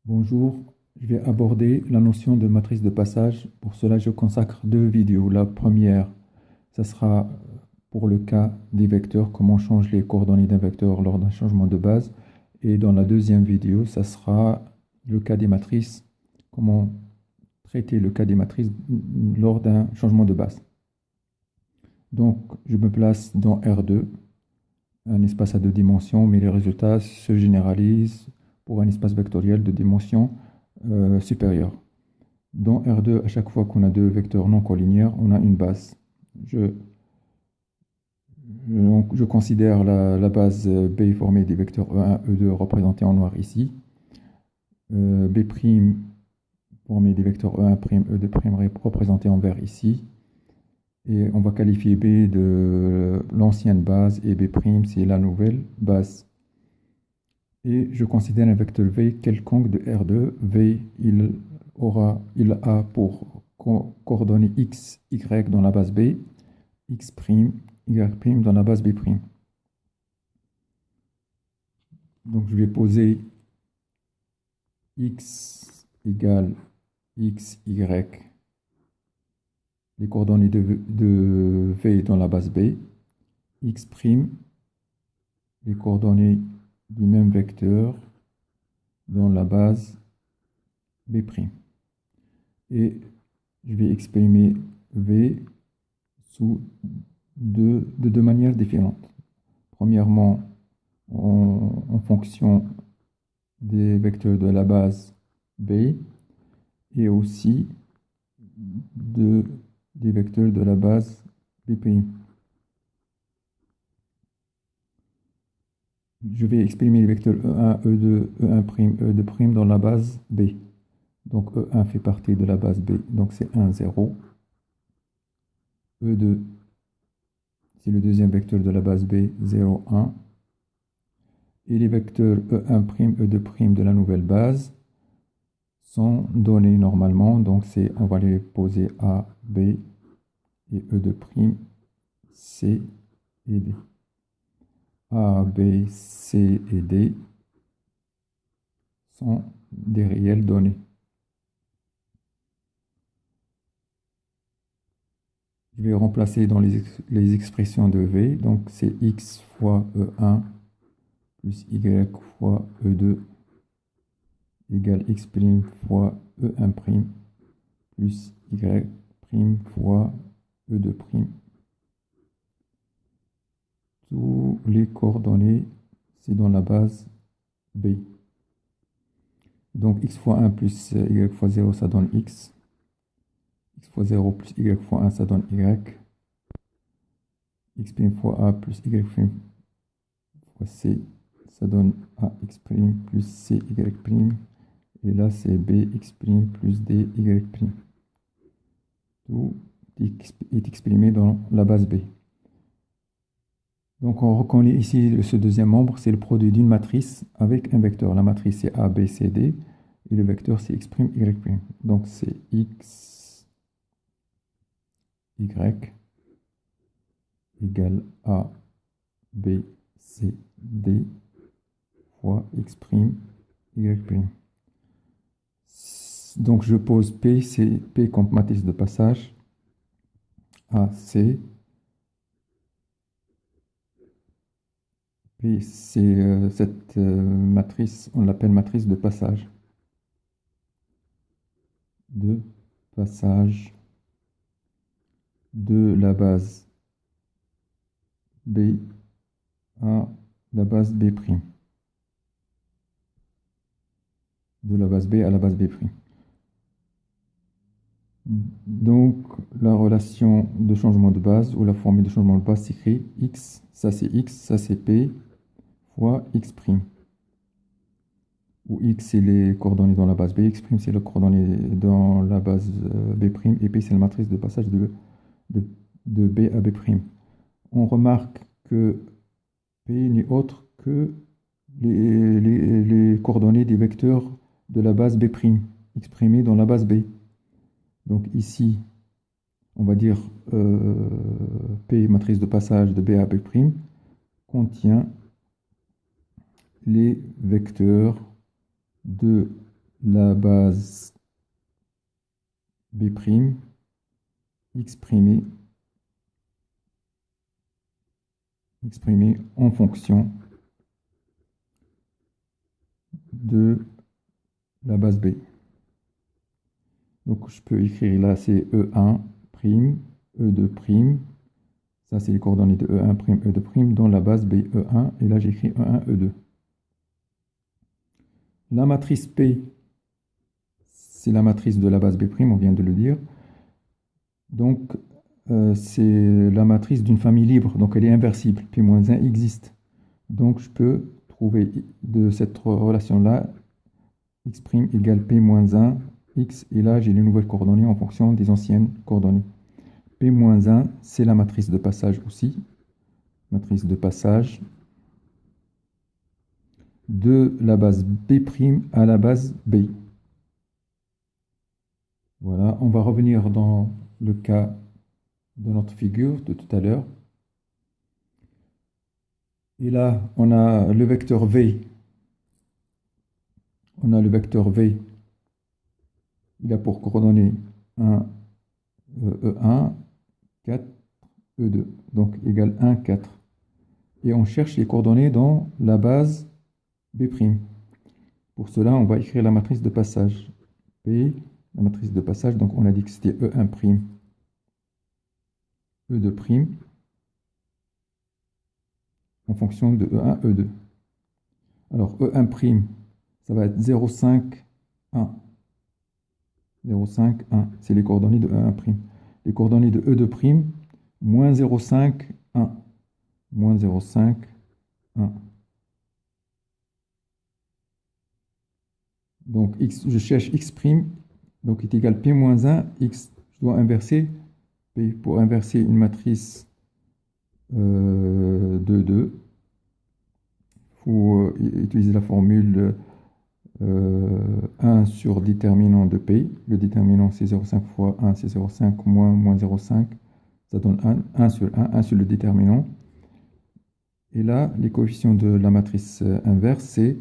Bonjour, je vais aborder la notion de matrice de passage. Pour cela, je consacre deux vidéos. La première, ça sera pour le cas des vecteurs, comment on change les coordonnées d'un vecteur lors d'un changement de base. Et dans la deuxième vidéo, ça sera le cas des matrices, comment traiter le cas des matrices lors d'un changement de base. Donc, je me place dans R2, un espace à deux dimensions, mais les résultats se généralisent pour un espace vectoriel de dimension supérieure. Dans R2, à chaque fois qu'on a deux vecteurs non collinéaires, on a une base. Donc, je considère la base B formée des vecteurs E1, E2 représentés en noir ici. B' formé des vecteurs E1', E2' représentés en vert ici. Et on va qualifier B de l'ancienne base et B' c'est la nouvelle base. Et je considère un vecteur V quelconque de R2. V, il a pour coordonnées x, y dans la base B, x', y' dans la base B'. Donc je vais poser x égale x, y, les coordonnées de V dans la base B, x', les coordonnées du même vecteur dans la base B'. Et je vais exprimer V de deux manières différentes. Premièrement, en fonction des vecteurs de la base B et aussi des vecteurs de la base B'. Je vais exprimer les vecteurs E1, E2, E1', E2' dans la base B. Donc E1 fait partie de la base B, donc c'est 1, 0. E2, c'est le deuxième vecteur de la base B, 0, 1. Et les vecteurs E1', E2' de la nouvelle base sont donnés normalement, donc on va les poser A, B et E2', C et D. A, B, C et D sont des réelles données. Je vais remplacer dans les expressions de V, donc c'est x fois E1 plus y fois E2 égale x' fois E1' plus y' fois E2'. Tous les coordonnées, c'est dans la base B. Donc x fois 1 plus y fois 0, ça donne x. X fois 0 plus y fois 1, ça donne y. X' fois a plus y' fois c, ça donne ax' plus cy'. Et là, c'est bx' plus dy'. Tout est exprimé dans la base B. Donc, on reconnaît ici ce deuxième membre, c'est le produit d'une matrice avec un vecteur. La matrice, c'est A, B, C, D. Et le vecteur, c'est x', y'. Donc, c'est x, y égale A, B, C, D fois x', y'. Donc, je pose P, c'est P comme matrice de passage. A, C. P, c'est cette matrice, on l'appelle matrice de passage. De passage de la base B à la base B'. De la base B à la base B'. Donc, la relation de changement de base ou la formule de changement de base s'écrit x, ça c'est P, fois x'. Où x, c'est les coordonnées dans la base B, x', c'est les coordonnées dans la base B', et P, c'est la matrice de passage de B à B'. On remarque que P n'est autre que les coordonnées des vecteurs de la base B', exprimées dans la base B. Donc ici, on va dire P, matrice de passage de B à B', contient les vecteurs de la base B', exprimée en fonction de la base B. Donc je peux écrire là, c'est E1', E2', ça c'est les coordonnées de E1', E2' dans la base B, E1, et là j'écris E1, E2. La matrice P, c'est la matrice de la base B', on vient de le dire. Donc c'est la matrice d'une famille libre, donc elle est inversible, P-1 existe. Donc je peux trouver de cette relation-là, x' égale P-1, x, et là j'ai les nouvelles coordonnées en fonction des anciennes coordonnées. P-1, c'est la matrice de passage aussi, matrice de passage de la base B' à la base B. Voilà, on va revenir dans le cas de notre figure de tout à l'heure. Et là, on a le vecteur V. On a le vecteur V. Il a pour coordonnées 1, E1, 4, E2. Donc, égal 1, 4. Et on cherche les coordonnées dans la base B'. Pour cela, on va écrire la matrice de passage. P, la matrice de passage, donc on a dit que c'était E1', E2', en fonction de E1, E2. Alors, E1', ça va être 0, 5, 1. 0, 5, 1. C'est les coordonnées de E1'. Les coordonnées de E2', moins 0, 5, 1. Moins 0, 5, 1. Donc, x, je cherche x', donc est égal P-1, x, je dois inverser. P, pour inverser une matrice de 2, il faut utiliser la formule 1 sur déterminant de P. Le déterminant, c'est 0,5 fois 1, c'est 0,5 moins 0,5. Ça donne 1 sur 1 sur le déterminant. Et là, les coefficients de la matrice inverse, c'est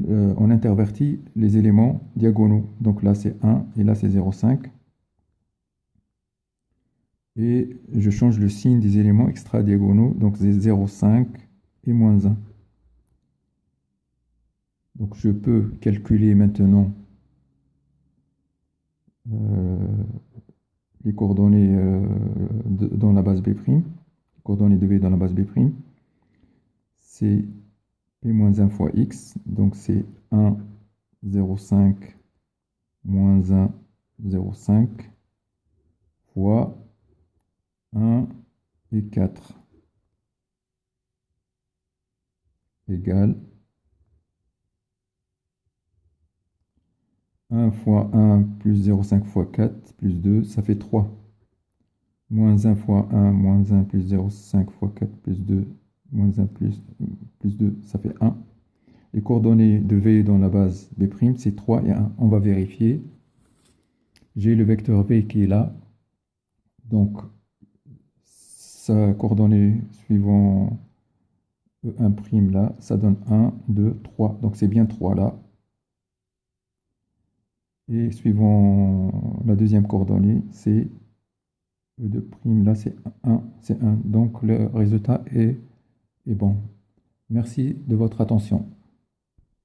on intervertit les éléments diagonaux. Donc là, c'est 1 et là, c'est 0,5. Et je change le signe des éléments extra-diagonaux. Donc c'est 0,5 et moins 1. Donc je peux calculer maintenant les coordonnées dans la base B', les coordonnées de V dans la base B'. C'est P-1 fois X, donc c'est 1, 0,5, moins 1, 0,5, fois 1 et 4, égale 1 fois 1 plus 0,5 fois 4 plus 2, ça fait 3. Moins 1 fois 1, moins 1 plus 0,5 fois 4 plus 2, moins 1 plus 2, ça fait 1. Les coordonnées de V dans la base B', c'est 3 et 1. On va vérifier. J'ai le vecteur V qui est là. Donc, sa coordonnée suivant E1' là, ça donne 1, 2, 3. Donc, c'est bien 3 là. Et suivant la deuxième coordonnée, c'est E2' là, c'est 1, c'est 1. Donc, le résultat est bon. Merci de votre attention.